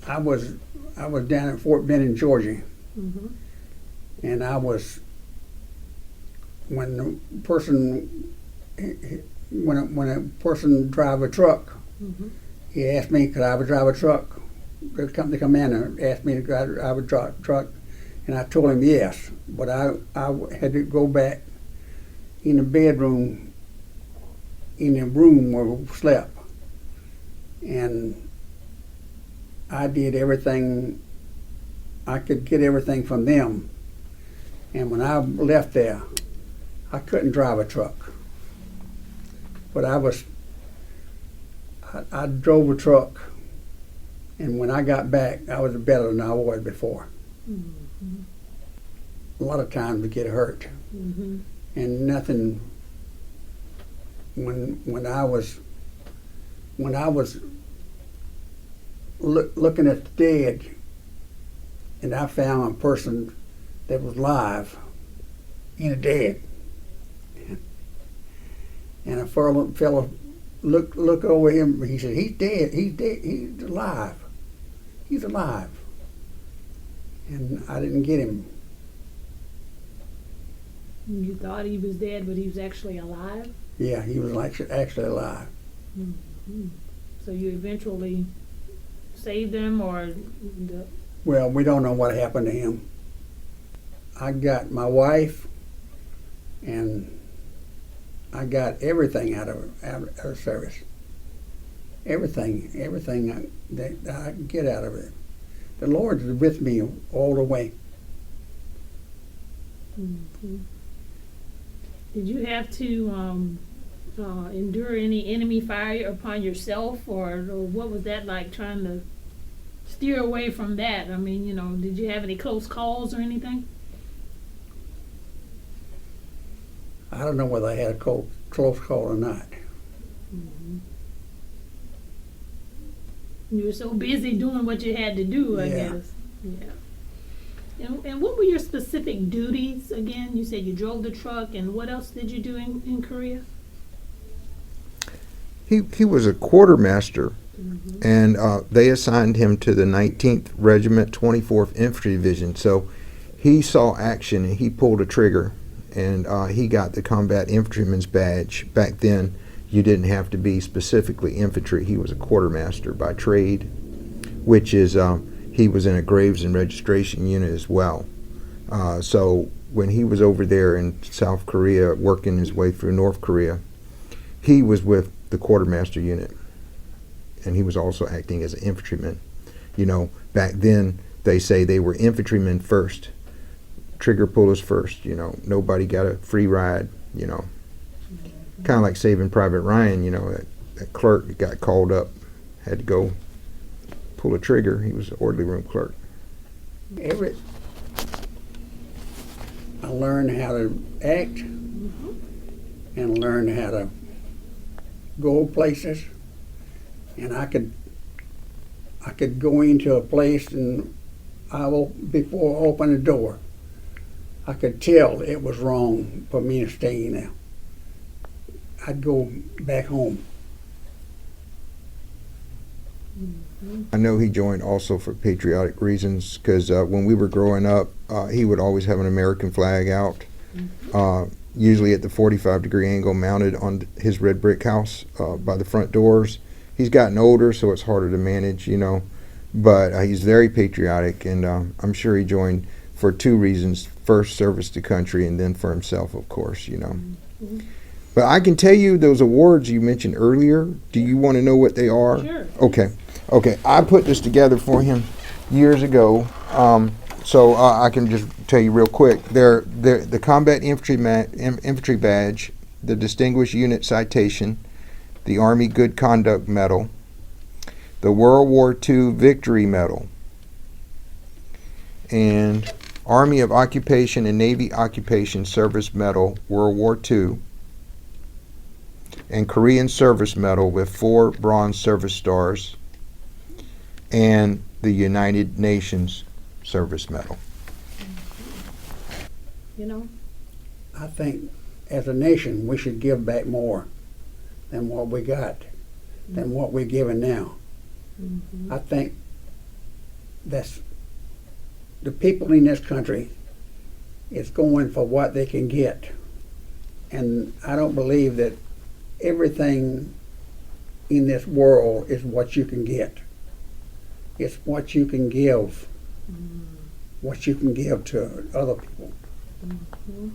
I was down at Fort Benning, Georgia, Mm-hmm. and when the person when a person drive a truck, Mm-hmm. he asked me could I drive a truck. The company come in and asked me to drive a truck, and I told him yes, but I had to go back in the bedroom in the room where we slept, and I did everything I could get everything from them. And when I left there, I couldn't drive a truck, but I drove a truck, and when I got back, I was better than I was before. Mm-hmm. A lot of times we get hurt, Mm-hmm. and nothing. When I was looking at the dead, and I found a person that was live in a dead, and a fellow look over him. He said, "He's dead. He's dead. He's alive. He's alive." And I didn't get him. You thought he was dead, but he was actually alive? Yeah, he was actually alive. Mm-hmm. So you eventually saved him, or Well, we don't know what happened to him. I got my wife, and I got everything out of service. Everything that I can get out of it. The Lord is with me all the way. Mm-hmm. Did you have to endure any enemy fire upon yourself, or what was that like, trying to steer away from that? I mean, did you have any close calls or anything? I don't know whether I had a close call or not. Mm-hmm. You were so busy doing what you had to do, I guess. Yeah. And what were your specific duties again? You said you drove the truck, and what else did you do in Korea? He was a quartermaster, Mm-hmm. and they assigned him to the 19th Regiment, 24th Infantry Division. So he saw action, and he pulled a trigger, and he got the combat infantryman's badge. Back then, you didn't have to be specifically infantry. He was a quartermaster by trade, which is he was in a graves and registration unit as well. So when he was over there in South Korea working his way through North Korea, he was with the quartermaster unit, and he was also acting as an infantryman. Back then they say they were infantrymen first, trigger pullers first. Nobody got a free ride. Kind of like Saving Private Ryan. That clerk got called up, had to go pull a trigger. He was an orderly room clerk. I learned how to act, Mm-hmm. and learned how to go places, and I could go into a place, and before I opened the door, I could tell it was wrong for me to stay in there. I'd go back home. Mm-hmm. I know he joined also for patriotic reasons, because when we were growing up, he would always have an American flag out, usually at the 45-degree angle mounted on his red brick house by the front doors. He's gotten older, so it's harder to manage, but he's very patriotic, and I'm sure he joined for two reasons. First, service to country, and then for himself, of course, Mm-hmm. But I can tell you those awards you mentioned earlier. Do you want to know what they are? Sure. Okay. I put this together for him years ago, so I can just tell you real quick. They're the Combat Infantry Badge, the Distinguished Unit Citation, the Army Good Conduct Medal, the World War II Victory Medal, and Army of Occupation and Navy Occupation Service Medal, World War II, and Korean Service Medal with 4 Bronze Service Stars, and the United Nations Service Medal. I think as a nation we should give back more than what we got, than what we're giving now. Mm-hmm. I think that's the people in this country is going for what they can get. And I don't believe that everything in this world is what you can get. It's what you can give, what you can give to other people. Mhm.